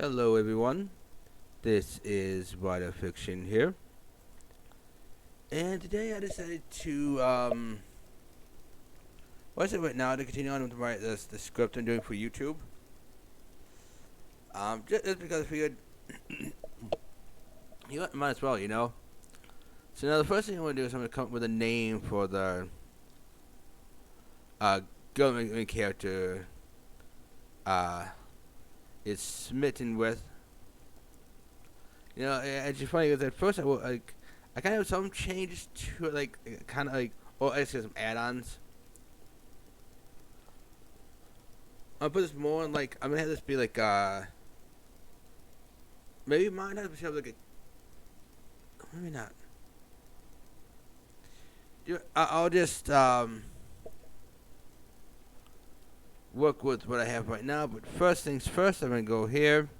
Hello, everyone. This is Writer Fiction here, and today I decided to what's it right now to continue on with the script I'm doing for YouTube. Just because I figured might as well, So now the first thing I want to do is I'm going to come up with a name for the uh girl main character is smitten with. It's just funny because at first I kind of have some changes to it, kind of or I guess some add-ons. I'll put this more in I'm gonna have this be maybe mine has to have maybe not. I'll just work with what I have right now. But first things first, I'm gonna go here.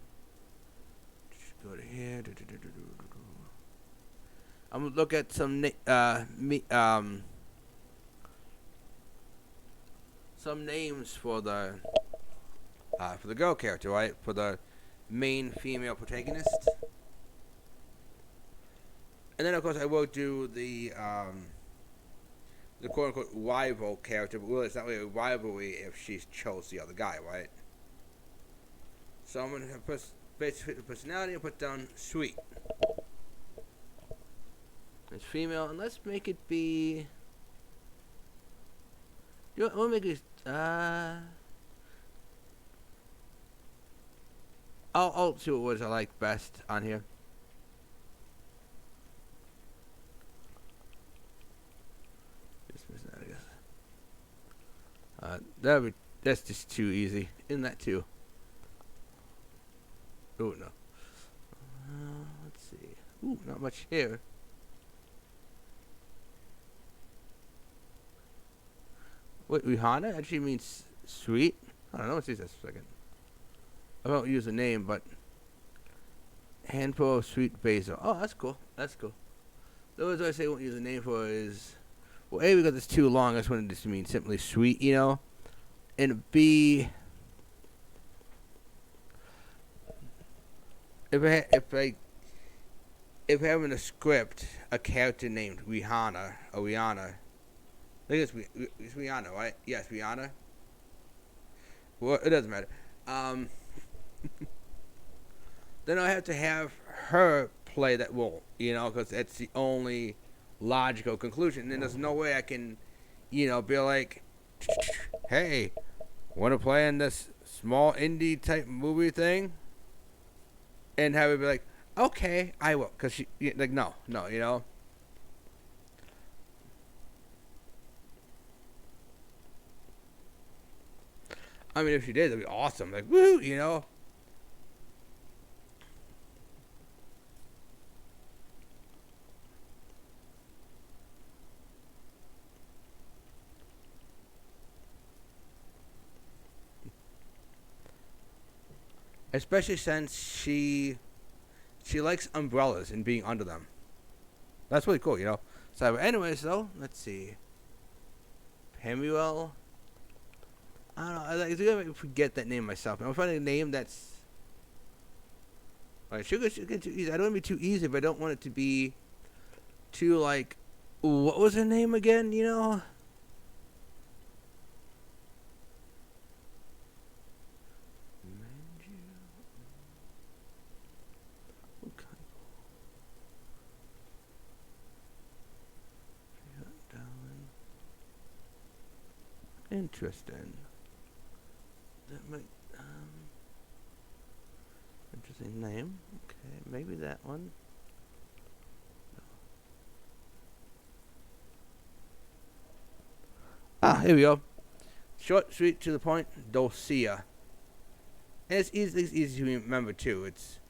Just go to here. I'm gonna look at some some names for the girl character, right? For the main female protagonist. And then of course I will do the quote unquote rival character, but really it's not really a rivalry if she chose the other guy, right? So I'm gonna have basically the personality and put down sweet. It's female, and let's make it be. I want to make it. I'll see what words I like best on here. That's just too easy. Isn't that too? Oh no. Let's see. Ooh, not much here. Wait, Rihanna actually means sweet? I don't know. Let's see this for a second. I won't use a name, but handful of sweet basil. Oh, that's cool. That's cool. The words I say I won't use a name for is, well, A, because it's too long. I just wanted this to mean simply sweet, And B, if having a script, a character named Rihanna or Rihanna, I think it's Rihanna, right? Yes, Rihanna. Well, it doesn't matter. Then I have to have her play that role, because that's the only logical conclusion. And then there's no way I can, be like, hey, want to play in this small indie type movie thing? And have it be like, okay, I will. Because she, no, I mean, if she did, that'd be awesome. Like, woo. Especially since she likes umbrellas and being under them. That's really cool. So, anyways, though, let's see. Pemuel. I don't know. I think I forget that name myself. I'm finding a name that's. Alright, sugar get too easy. I don't want to be too easy, but I don't want it to be too what was her name again? Interesting. That might interesting name. Okay, maybe that one. Ah, here we go. Short, sweet, to the point. Dulcia. And it's easy to remember too. It's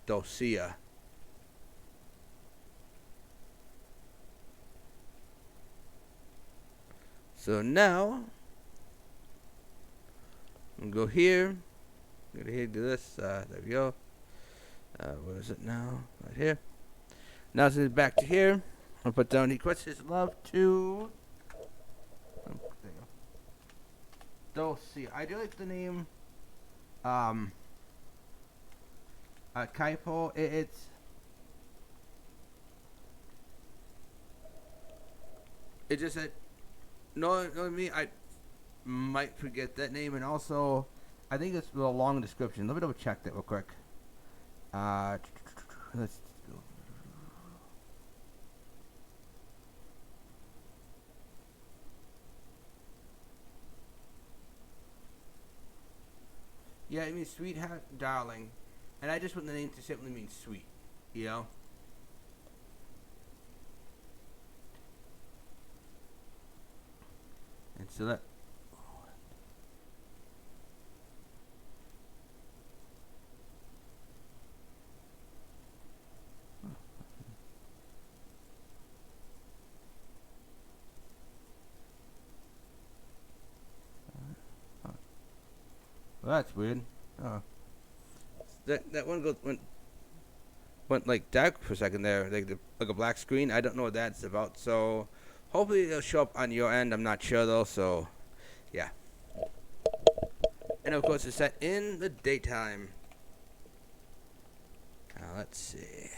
Dulcia. So now I'm gonna go here. I'm gonna do this. There we go. Where is it now? Right here. Now since it's back to here, I'll put down he requests his love to. There you go. Dulcia. I do like the name. Kaipo, it's just that no me I might forget that name, and also I think it's a long description. Let me double check that real quick. Uh, let's go. Yeah, I mean sweetheart, darling, and I just want the name to simply mean sweet, you know. And so that well, that's weird. Oh, that one went like dark for a second there, like a black screen. I don't know what that's about. So hopefully it'll show up on your end. I'm not sure though. So yeah, and of course it's set in the daytime. Let's see.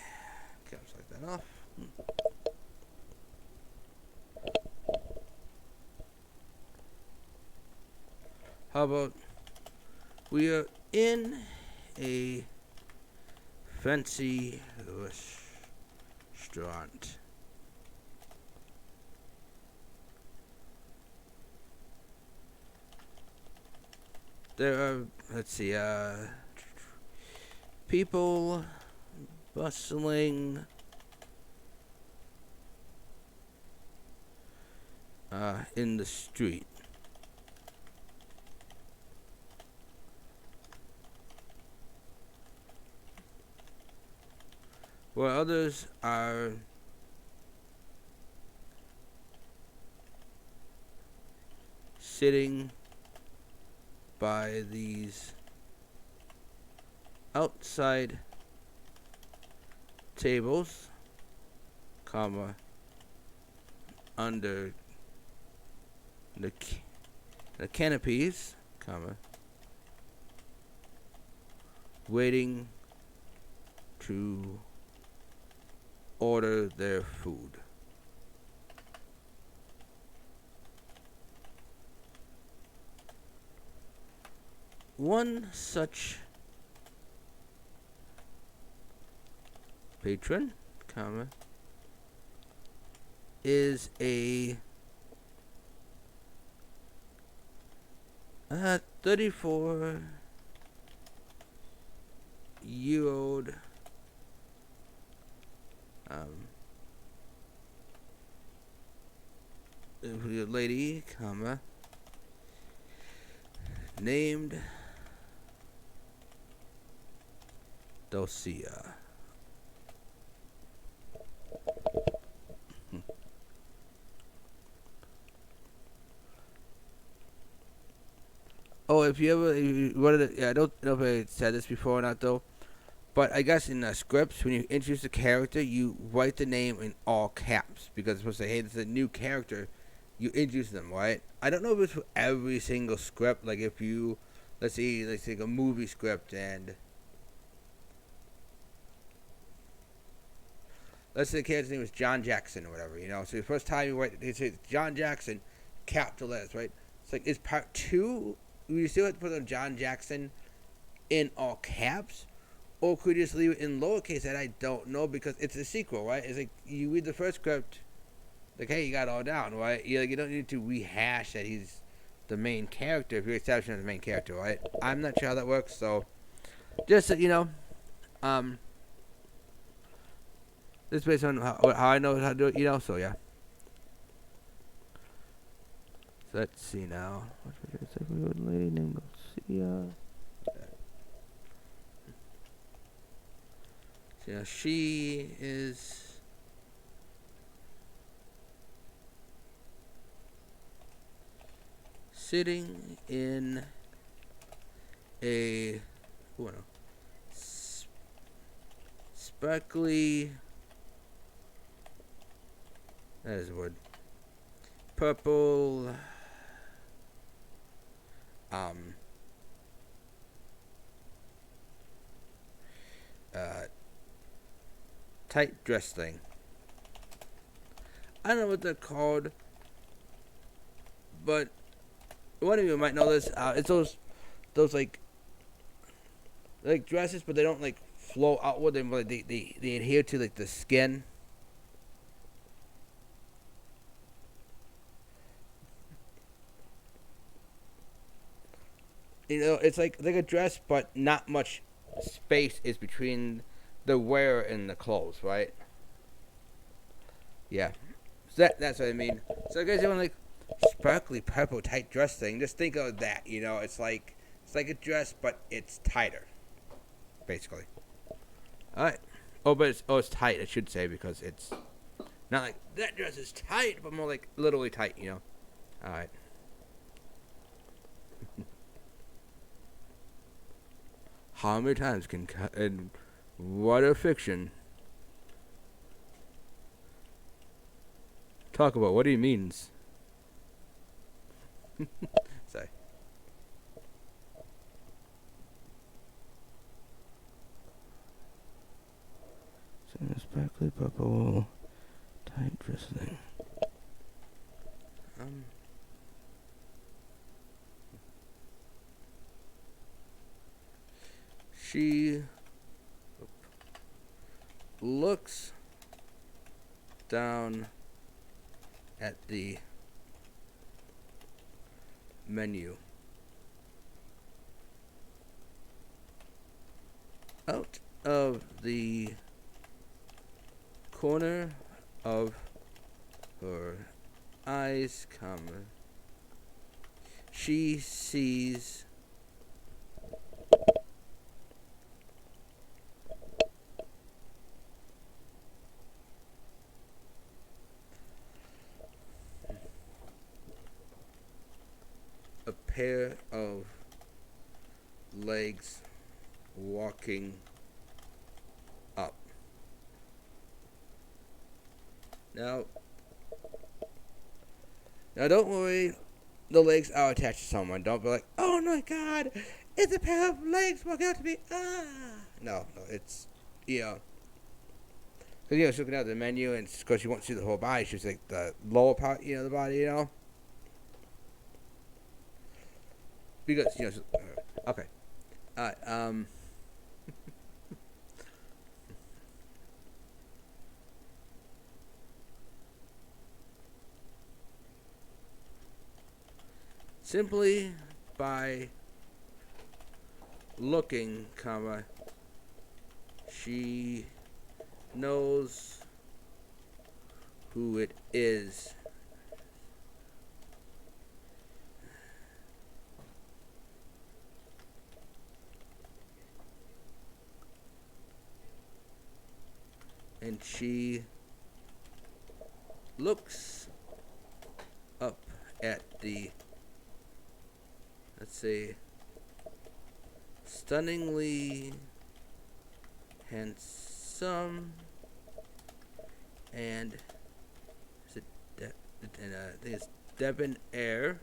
Okay, let's select that off. How about we are in a fancy restaurant. There are, let's see, people bustling in the street. Where others are sitting by these outside tables, comma, under the canopies, comma, waiting to order their food. One such patron, comma, is a 34-year-old lady, comma, named Dulcia. Oh, if you wanted to, yeah, I don't know if I said this before or not though, but I guess in scripts, when you introduce a character, you write the name in all caps because it's supposed to say, hey, this is a new character. You introduce them, right? I don't know if it's for every single script. Like if you, let's say a movie script, and let's say the character's name was John Jackson or whatever, you know. So the first time you write, they say John Jackson, capital letters, right? It's like, is part two, you still have to put on John Jackson in all caps? Or could you just leave it in lowercase? That I don't know because it's a sequel, right? It's like you read the first script, like, hey, you got it all down, right? You don't need to rehash that he's the main character if you're establishing him as the main character, right? I'm not sure how that works, so just so you know, this is based on how I know how to do it, you know. So yeah. So let's see now. What's my lady named Lucia? So, yeah, she is. Sitting in a sparkly, that is a word, purple tight dress thing. I don't know what they're called, but one of you might know this. It's those like dresses, but they don't like flow outward. They adhere to like the skin. You know, it's like a dress, but not much space is between the wearer and the clothes, right? Yeah. So that's what I mean. So, guys, you want like sparkly purple tight dress thing? Just think of that. You know, it's like a dress, but it's tighter, basically. All right. It's tight. I should say because it's not like that dress is tight, but more like literally tight. You know. All right. How many times can in what a fiction talk about what he means? Sorry. So sparkly purple tight dress thing. Um. She looks down at the menu. Out of the corner of her eyes, she sees a pair of legs walking up. Now, don't worry. The legs are attached to someone. Don't be like, oh my God, it's a pair of legs walking up to me. Ah, no, it's you know, because she's looking at the menu and because she won't see the whole body. She's like the lower part, the body, because okay, all right, simply by looking, she knows who it is. And she looks up at the, let's say, stunningly handsome and is it I think it's debonair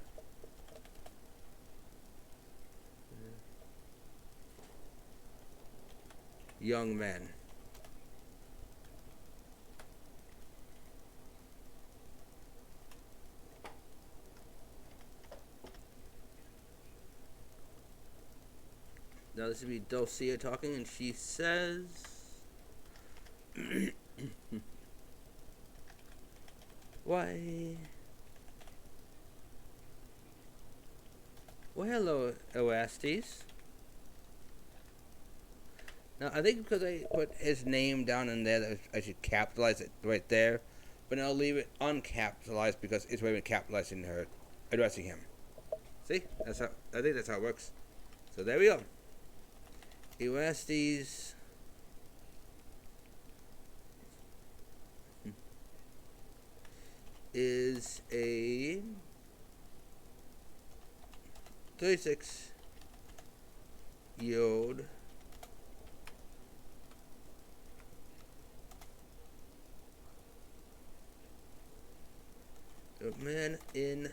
young man. Now this would be Dulcia talking, and she says, "Why? Well, hello, Oastes. Now I think because I put his name down in there, that I should capitalize it right there, but I'll leave it uncapitalized because it's already been capitalized in her addressing him. See, that's how I think that's how it works. So there we go." Oastes is a 36-year-old man in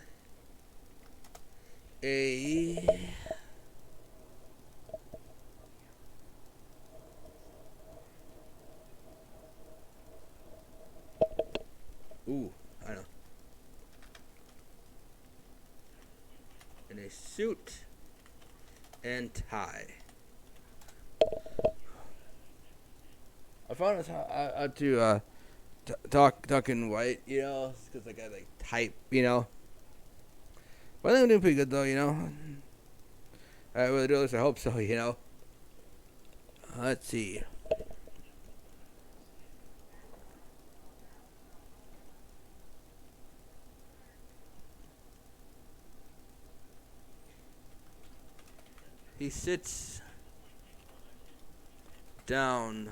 a suit and tie. I found this to talk in white, you know, because I got like type, you know. But I think I'm doing pretty good though, you know. I really do. At least I hope so, you know. Let's see. He sits down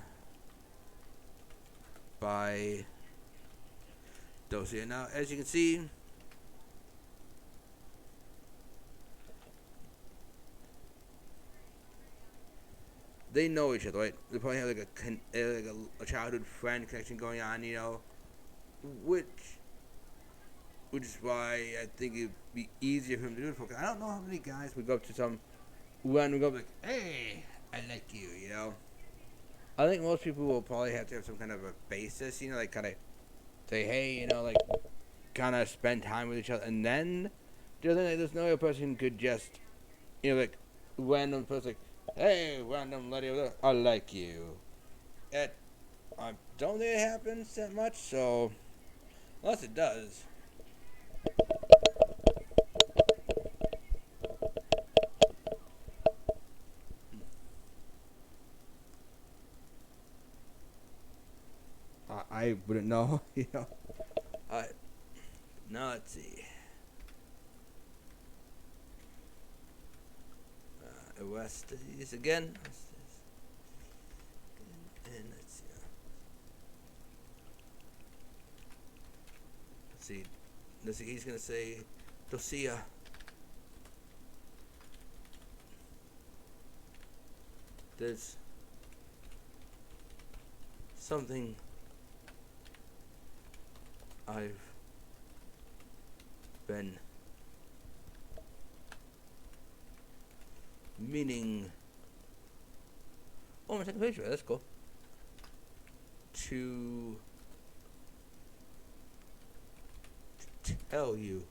by Dosia. Now, as you can see, they know each other, right? They probably have like a childhood friend connection going on, you know, which which is why I think it'd be easier for him to do it. Because I don't know how many guys would go up to some random go like, "Hey, I like you," you know. I think most people will probably have to have some kind of a basis, you know, like kind of say, "Hey," you know, like kind of spend time with each other, and then there's no other person who could just, you know, like random person like, "Hey, random lady over there, I like you." It, I don't think it happens that much, so unless it does. I wouldn't know, you know. Uh, now let's see. Westies again. And let's see. Let's see. Let's see. He's gonna say, Dosia. There's something I've been meaning. Oh, I'm gonna take a picture. That's cool. To tell you.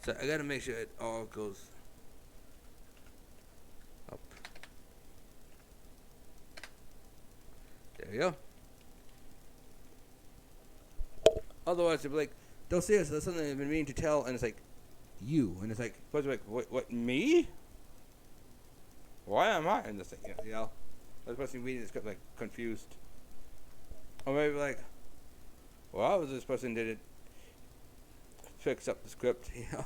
So I gotta make sure it all goes up. There we go. Otherwise, they'll be like, don't say this. That's something I've been meaning to tell. And it's like, you. And it's like, what, me? Why am I in this thing? You know? The person reading the script, like, confused. Or maybe like, well, how was this person did it fix up the script, you know?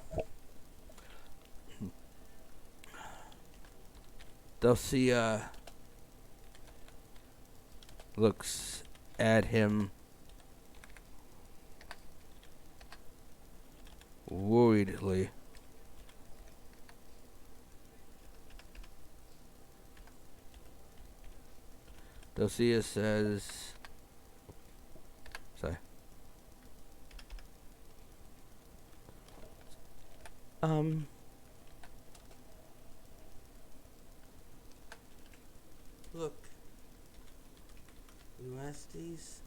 They'll see, looks at him worriedly. Dosia says, sorry. Look, Westies.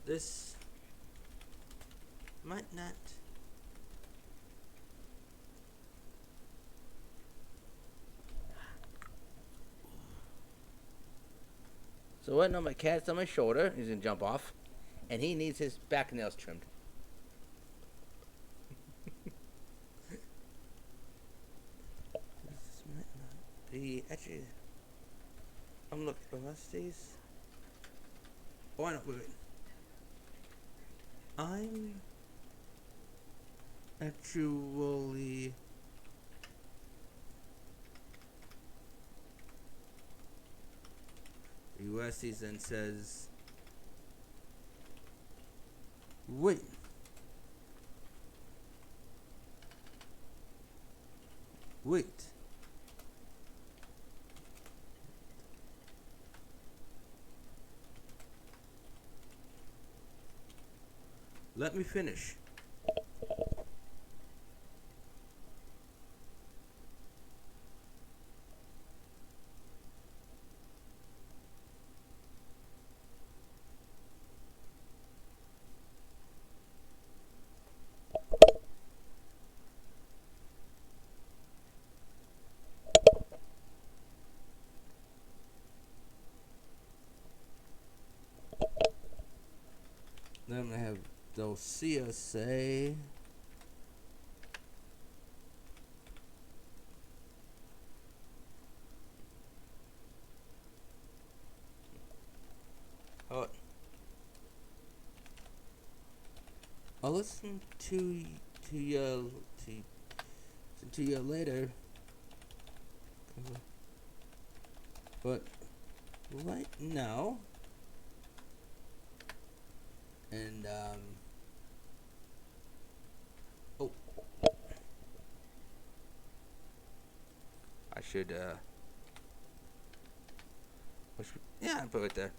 This might not So right now my cat's on my shoulder. He's gonna jump off, and he needs his back nails trimmed. This might not be actually. I'm looking for Westies. Oh, I know. Wait. I'm actually. Westies then says, wait. Wait. Let me finish. they'll see us say, oh, I'll listen to you later. But right now, and oh, I should yeah, I'll put it there.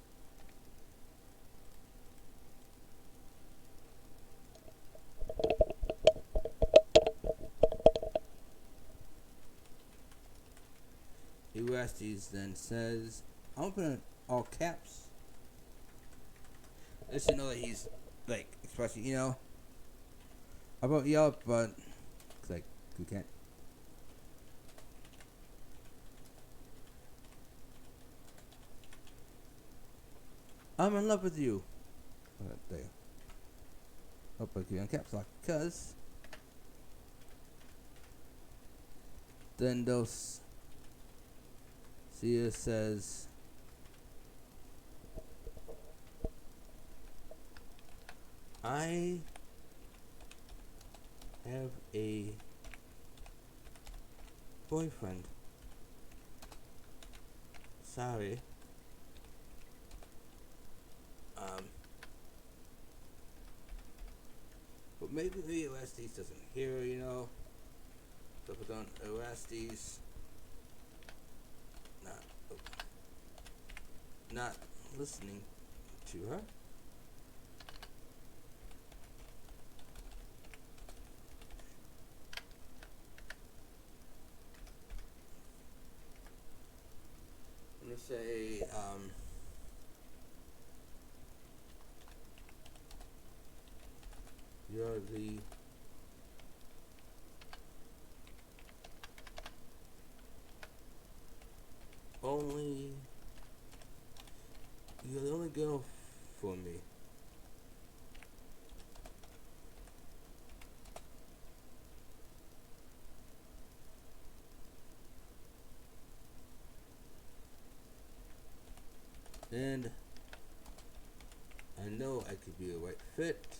Erastes then says, I'm putting in all caps. Just to know that he's like expressing, I wrote Yelp, but it's like you can't. I'm in love with you. There. I'll put you on caps lock, cause then those Sia says, I have a boyfriend. Sorry. But maybe the Erastes doesn't hear, So put on Erastes. Not listening to her. I'm gonna say, you're the only girl for me. And I know I could be a right fit.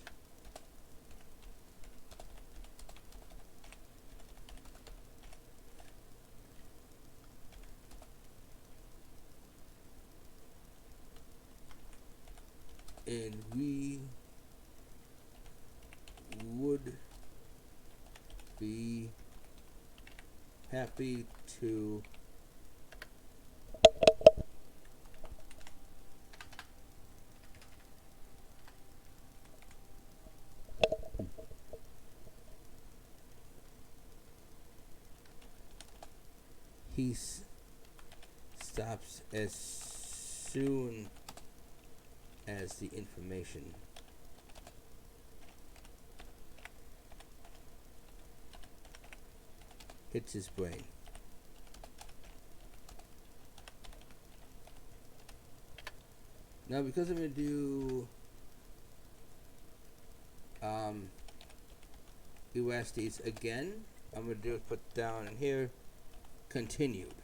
And we would be happy to he stops as soon as the information hits his brain. Now, because I'm going to do Erastes again, I'm going to put down in here, continued.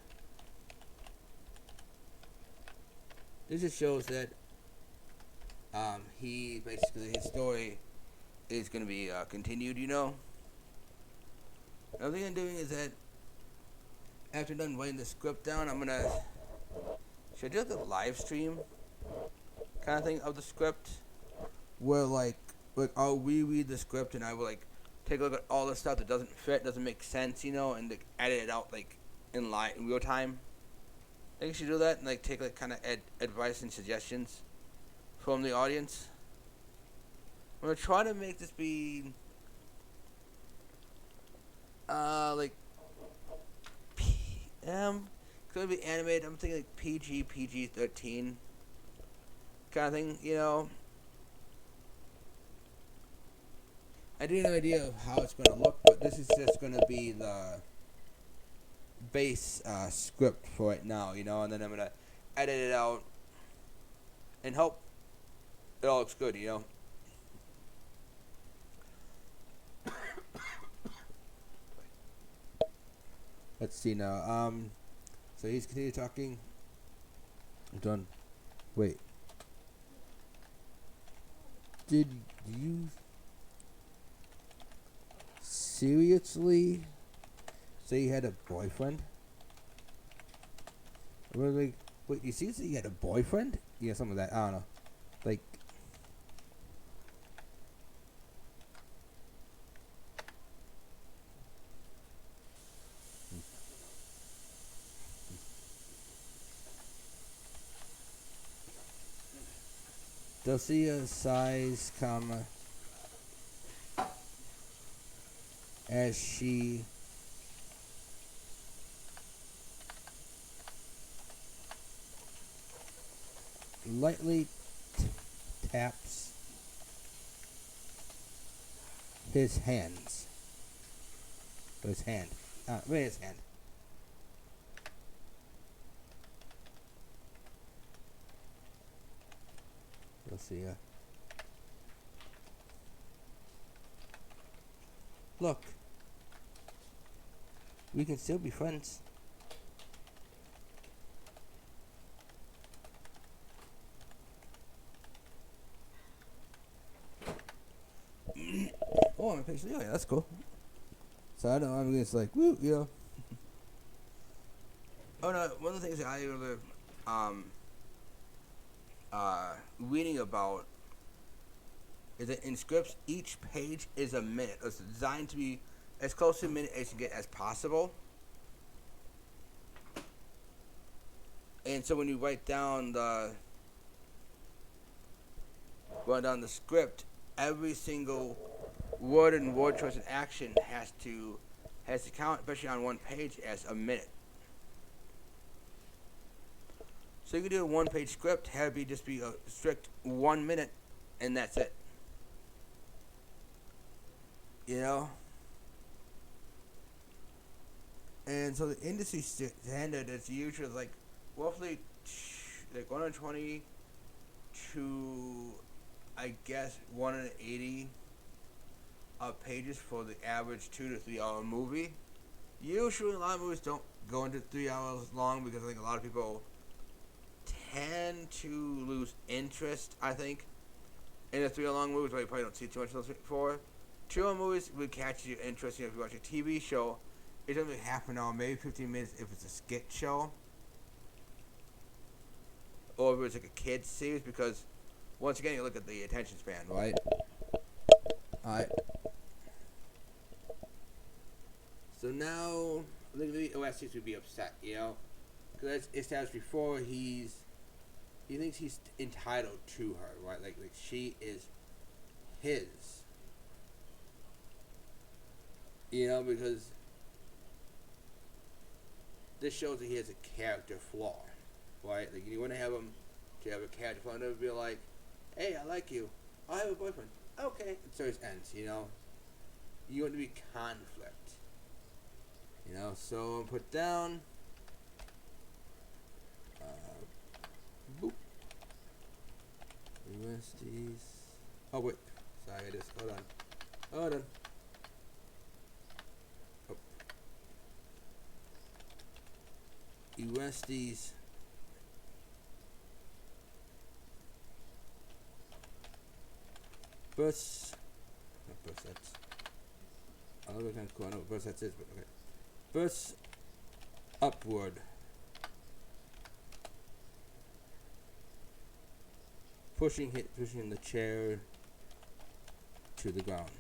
This just shows that he basically, his story is going to be continued, Another thing I'm doing is that after I'm done writing the script down, I'm going to, should I do like a live stream kind of thing of the script? Where like I'll reread the script and I will like take a look at all the stuff that doesn't fit, doesn't make sense, and like, edit it out like in real time. I think you should do that and like take like kind of advice and suggestions from the audience. I'm gonna try to make this be like it's gonna be animated. I'm thinking like PG-13 kind of thing, I do have an idea of how it's going to look, but this is just going to be the base script for it now, and then I'm going to edit it out and hope it all looks good, Let's see now. So he's continue talking. I'm done. Wait. Did you seriously say you had a boyfriend? Like, wait, you seriously you had a boyfriend? Yeah, something like that. I don't know. Like, Dulcia sighs, comma, as she lightly taps his hands. His hand. Wait, his hand. Dulcia. Look, we can still be friends. Oh, I'm a patient. Yeah, that's cool. So I know I'm just like, woo, you know. Oh no, one of the things that I remember um reading about is that in scripts each page is a minute. It's designed to be as close to a minute as you get as possible. And so when you write down the script, every single word and word choice and action has to count, especially on one page, as a minute. So you can do a one-page script, have it just be a strict 1 minute, and that's it. You know. And so the industry standard is usually like roughly like 120 to I guess 180 pages for the average 2 to 3 hour movie. Usually, a lot of movies don't go into 3 hours long because I think a lot of people tend to lose interest. I think in a 3 hour long movie, where you probably don't see too much of those before. 2 hour movies would catch your interest. You know, if you watch a TV show, it's only half an hour, maybe 15 minutes if it's a skit show, or if it's like a kids series. Because once again, you look at the attention span, right? Alright. So now, the OSTs would be upset, you know? Because as established before, he thinks he's entitled to her, right? Like she is his. You know, because this shows that he has a character flaw, right? Like, you want to have him to have a character flaw, and it would be like, hey, I like you. I have a boyfriend. Okay. And so it ends, you know? You want to be conflict. You know, so put down. Boop. USDs. Oh, wait. Sorry, I just. Hold on. Hold on. Oh. USDs. Bus. Not bus sets. I don't know what kind of cool. I know what bus sets is, but okay. Bus upward. Pushing the chair to the ground.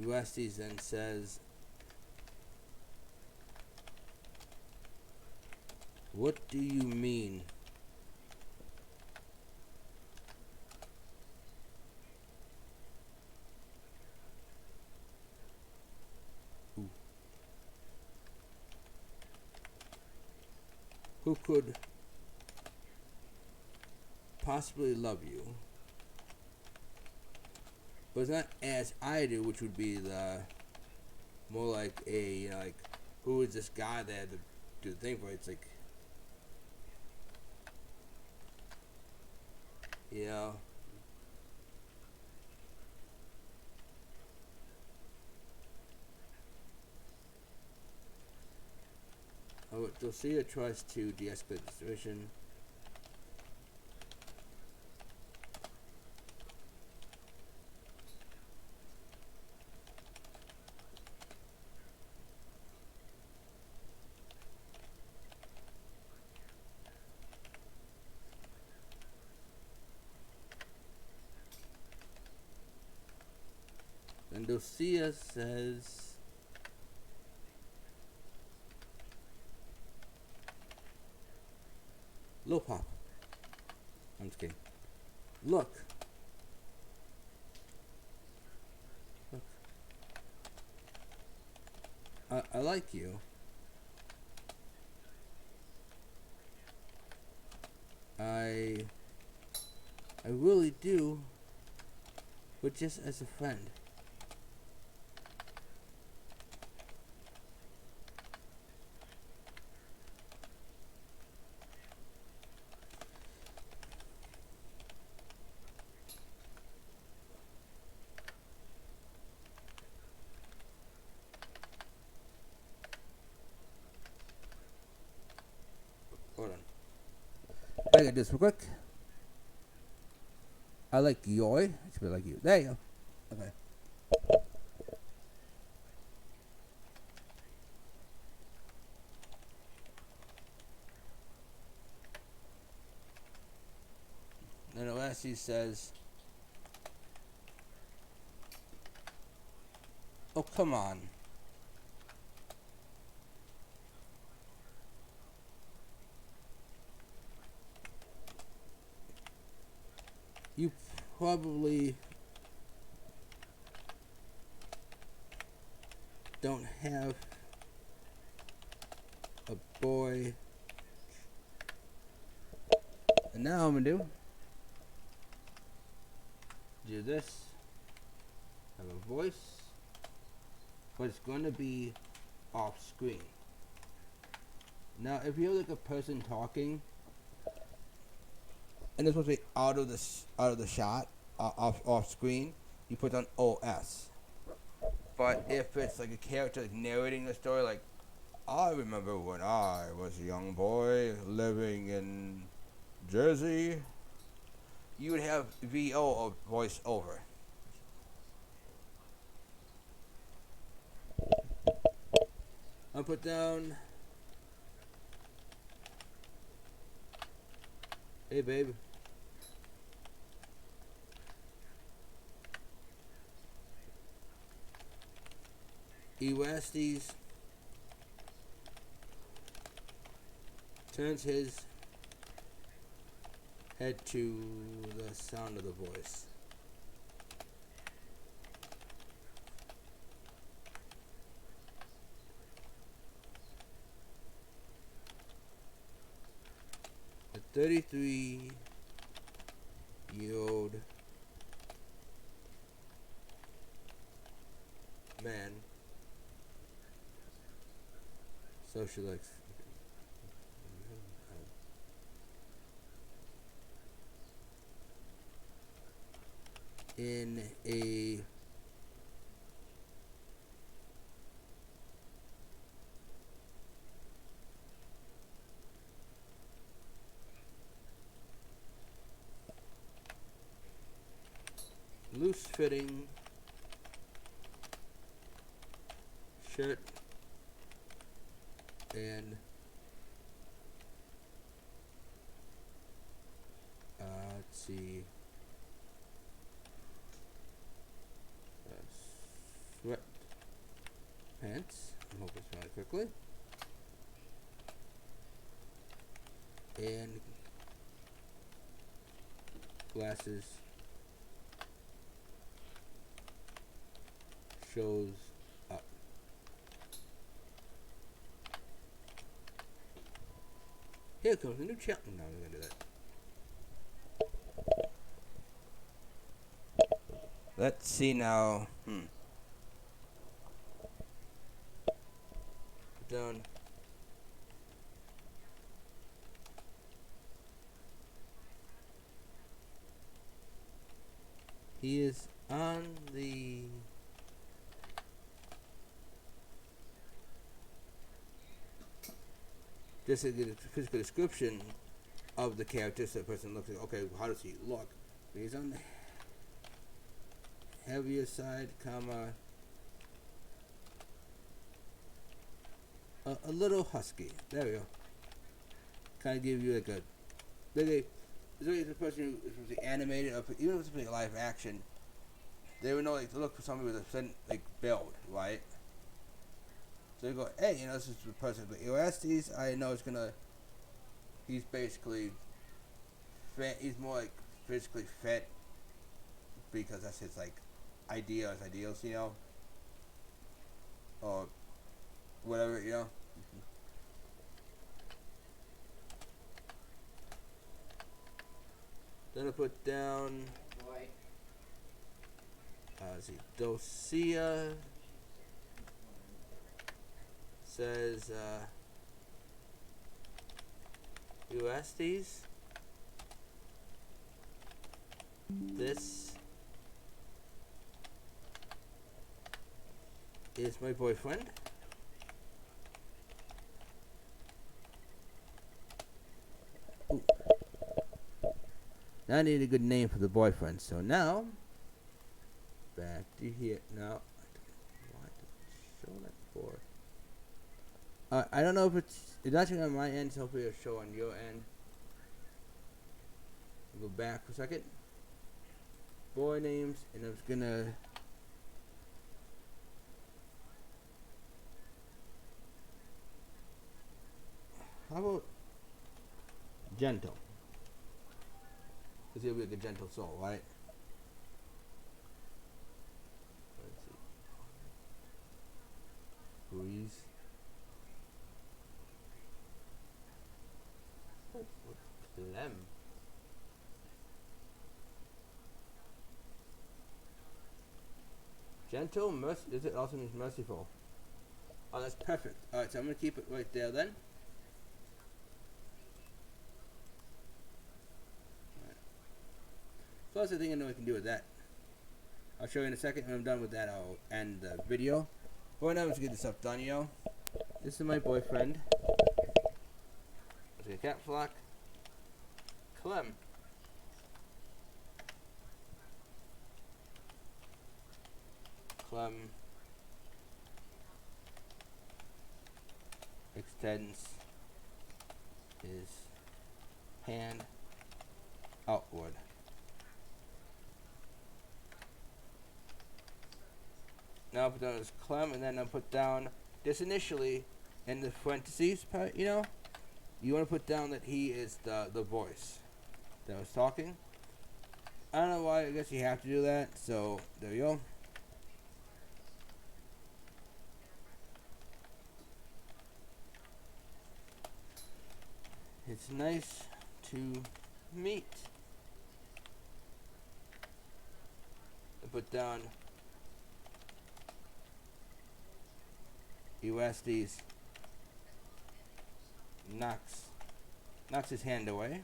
Westies then says, "What do you mean?" Ooh. Who could possibly love you? But it's not as I do, which would be the more like a, you know, like who is this guy that had to do the thing for it? It's like, you know. Oh, Dulcia tries to de-escalate the situation. And Dulcia says, "Look, Pop." I'm just kidding. Look. Look. I like you. I really do, but just as a friend. Hold on. I got this real quick. I like yoy. I should be like you. There you go. Okay. Then the last he says, "Oh, come on." You probably don't have a boy. And now I'm gonna do this. Have a voice, but it's gonna be off screen. Now, if you're like a person talking, and it's supposed to be out of the shot, off screen, you put on OS. But if it's like a character like narrating the story, like, "I remember when I was a young boy living in Jersey," you would have VO or voice over. I'll put down, "Hey babe, Erastes turns his head to the sound of the voice. A 33-year-old man socialites in a loose-fitting shirt and let's see, sweat pants. I hope it's really quickly. And glasses shows up. Here comes a new challenge. No, I'm gonna do that. Let's see now. down. He is on the just a physical description of the character, so the person looks at, okay, how does he look? He's on the heavier side, comma, a little husky. There we go. Kind of give you like a, it's really the person who is supposed to be animated, or even if it's supposed to be live action, they would know like to look for somebody with a certain like build, right? So you go, hey, you know, this is the person with Orestes. I know it's gonna. He's basically fit. He's more like physically fit because that's his like ideals, you know, or whatever, you know. Then I put down. Let's see, Dosia says Orestes. This is my boyfriend. Ooh. Now I need a good name for the boyfriend. So now, back to here. Now, why did it show that for? I don't know if it's actually on my end, so hopefully it'll show on your end. Go back for a second. Boy names, and I was gonna. How about gentle? Because he'll be like a gentle soul, right? Let's see. Breeze. Clem. Gentle, does it also means merciful? Oh, that's perfect. Alright, so I'm going to keep it right there then. Right. So that's the thing I know I can do with that. I'll show you in a second. When I'm done with that, I'll end the video. But right now, let's get this stuff done, yo. This is my boyfriend. Let's get caps lock. Clem. Clem extends his hand outward. Now I'll put down his Clem, and then I'll put down this initially in the parentheses part, you know? You want to put down that he is the voice that was talking. I don't know why, I guess you have to do that, so there you go. It's nice to meet. I put down Orestes knocks his hand away.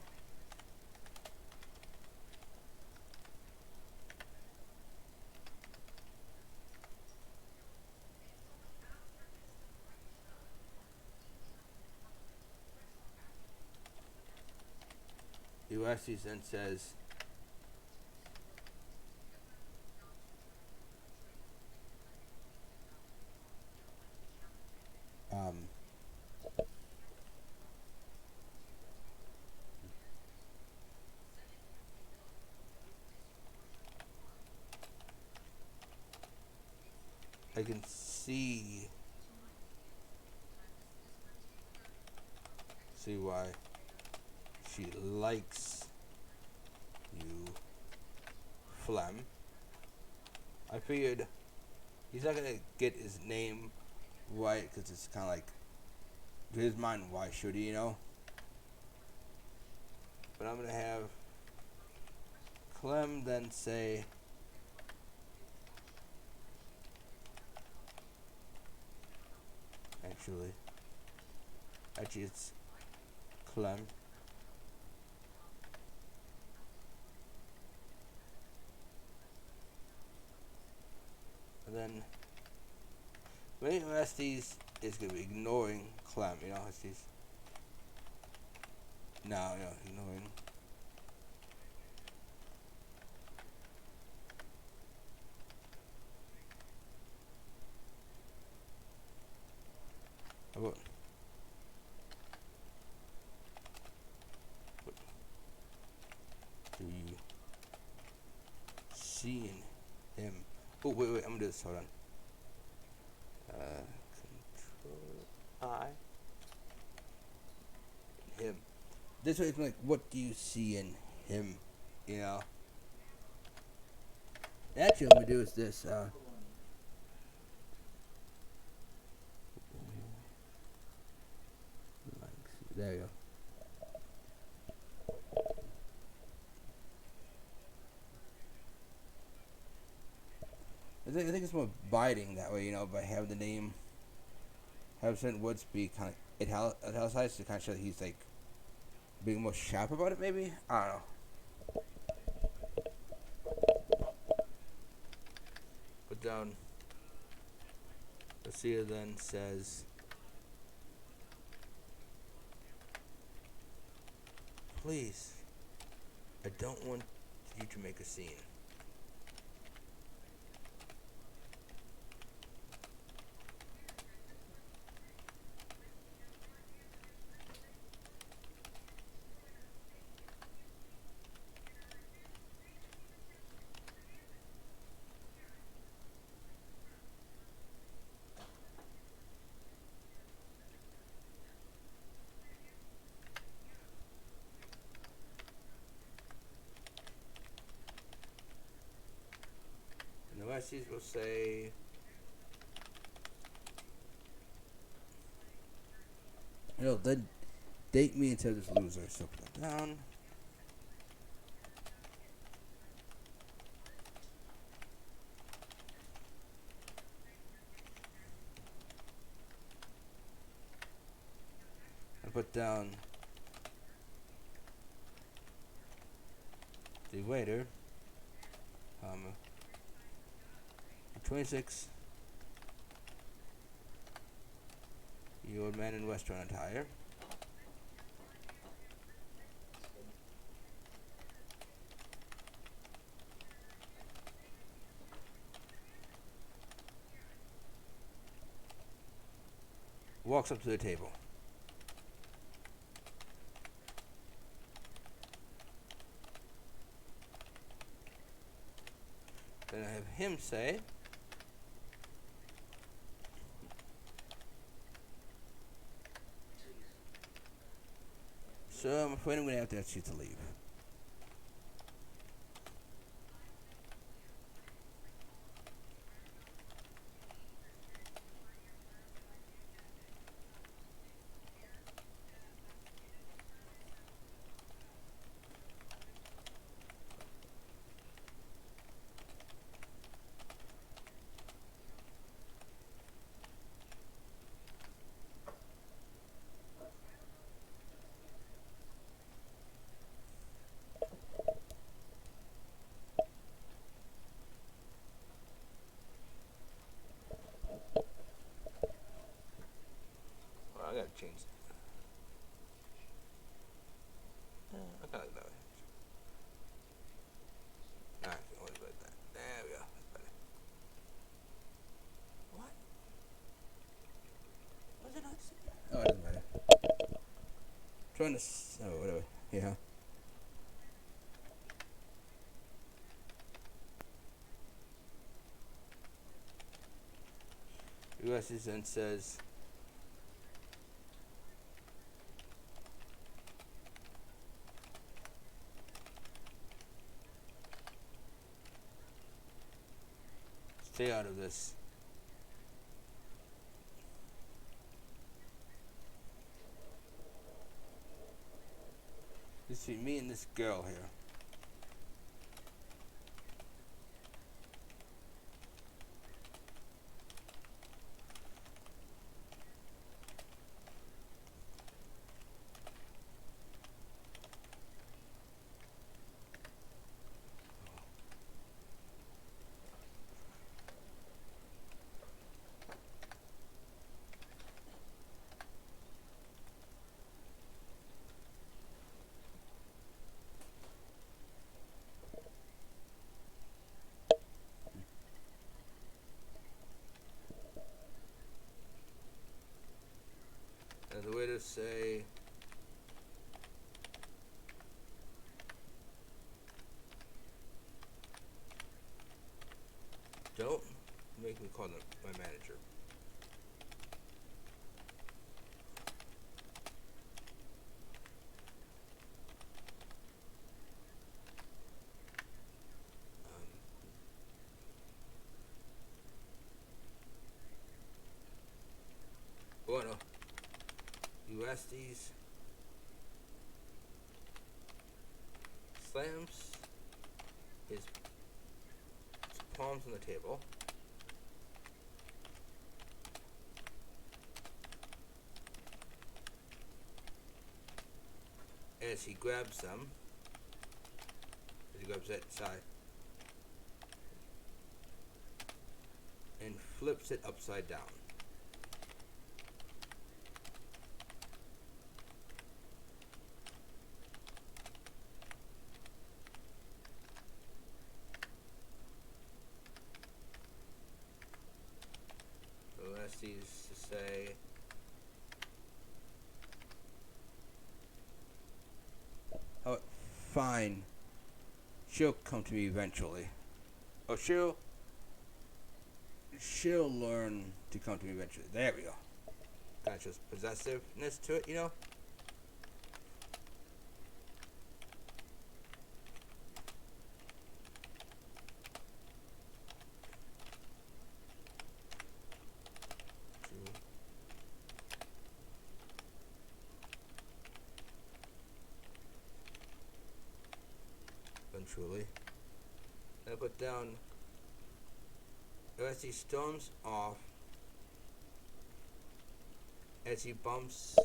Orestes then says, I can see why she likes you, Phlegm. I figured he's not gonna get his name right because it's kind of like, to his mind, why should he, you know? But I'm gonna have Clem then say, actually, Actually, it's Clem. And then maybe Estes is gonna be ignoring Clem. You know, Estes. No, ignoring. How about what do you see in him? Oh wait, I'm gonna do this. Hold on. Control I. Him. This way it's like, what do you see in him? You know. Actually, what I'm gonna do is this. There you go. I think it's more biting that way, you know, by having the name, have St. Woods be kind of italicized to kind of show that he's like being more sharp about it, maybe? I don't know. But down, Lucia then says, please, I don't want you to make a scene. And the Westies will say, then date me until this loser. So put that down. I put down the waiter, 26, the old man in restaurant attire. Walks up to the table. Then I have him say, so I'm afraid I'm going to have to ask you to leave. Well, I got to change it. I kind of like that way. Nah, I can always like that. There we go. That's better. What? Was it not? Oh, it doesn't matter. Trying to. Oh, whatever. Yeah. Ulysses then says, stay out of this. This is me and this girl here. say don't make me call them my manager. Bueno, USDs slams his palms on the table. As he grabs them, as he grabs that side, and flips it upside down. Is to say oh fine, she'll come to me eventually. Oh, she'll learn to come to me eventually. There we go. Kind of just possessiveness to it, you know. Truly. I put down as he storms off, as he bumps.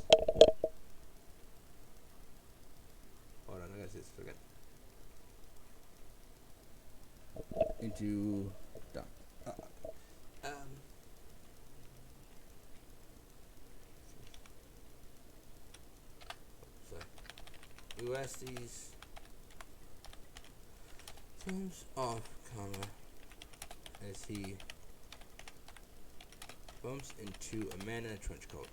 Hold on, I gotta see this again. Into done. Sorry. USD's turns off, comma, as he bumps into a man in a trench coat.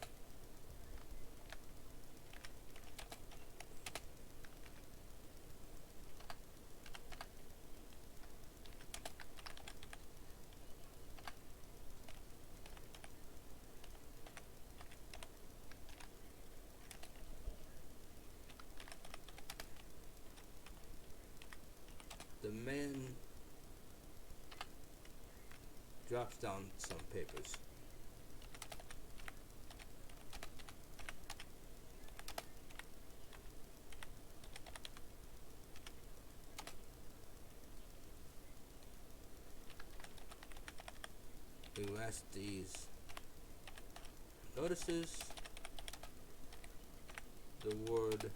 The man drops down some papers. Orestes notices the word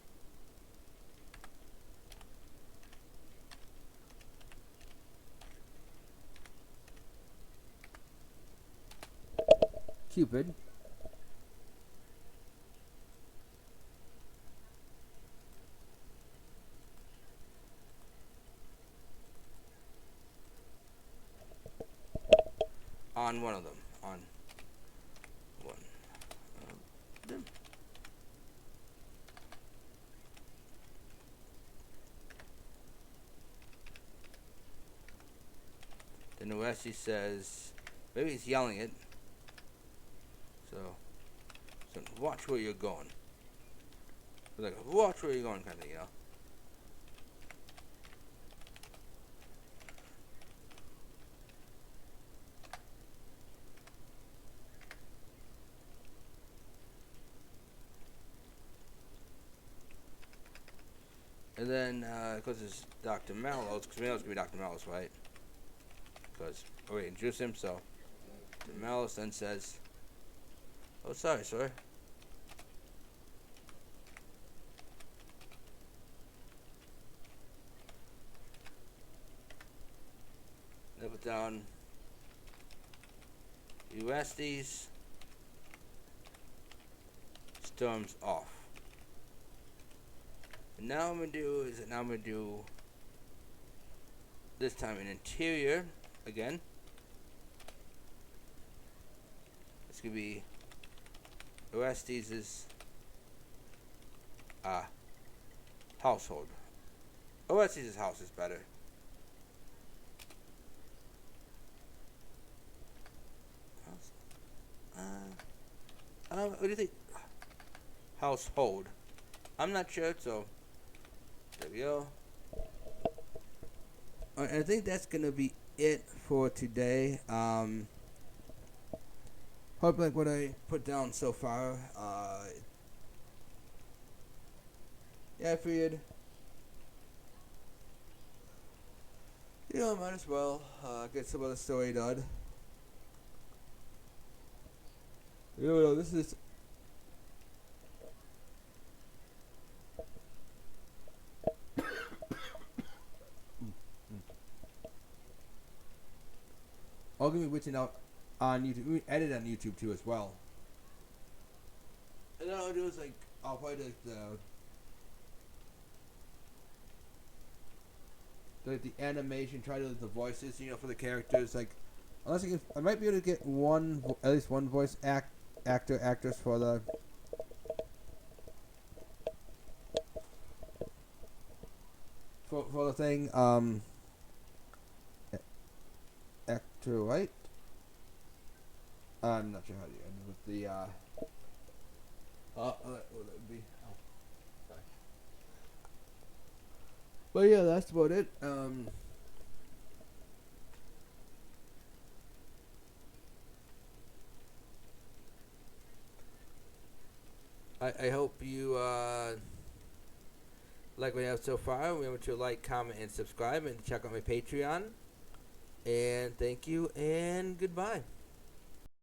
Cupid on one of them, on one of them. Then Orestes says, maybe he's yelling it. So watch where you're going. Like, watch where you're going, kind of, you know. And then, because it's Dr. Mallows, because we know it's going to be Dr. Mallows, right? Because, oh wait, introduce him, so Dr. Mallows then says, oh, sorry, sir. Then put down Orestes storms off. And now I'm gonna do this time an interior again. It's gonna be Orestes' household. Orestes' house is better. What do you think? Household. I'm not sure, so there we go. Alright, I think that's gonna be it for today. Hope like what I put down so far. Yeah, I figured. Might as well get some of the story done. This is. All gonna be written out on YouTube. We edit on YouTube too as well. And then I'll do is like I'll probably do the animation, try to do the voices, for the characters. Like, unless I might be able to get at least one voice actress for the for the thing. Actor, right? I'm not sure how to end with the what would it be? Oh, sorry. But yeah, that's about it. I hope you like what we have so far. Remember to like, comment, and subscribe, and check out my Patreon. And thank you, and goodbye.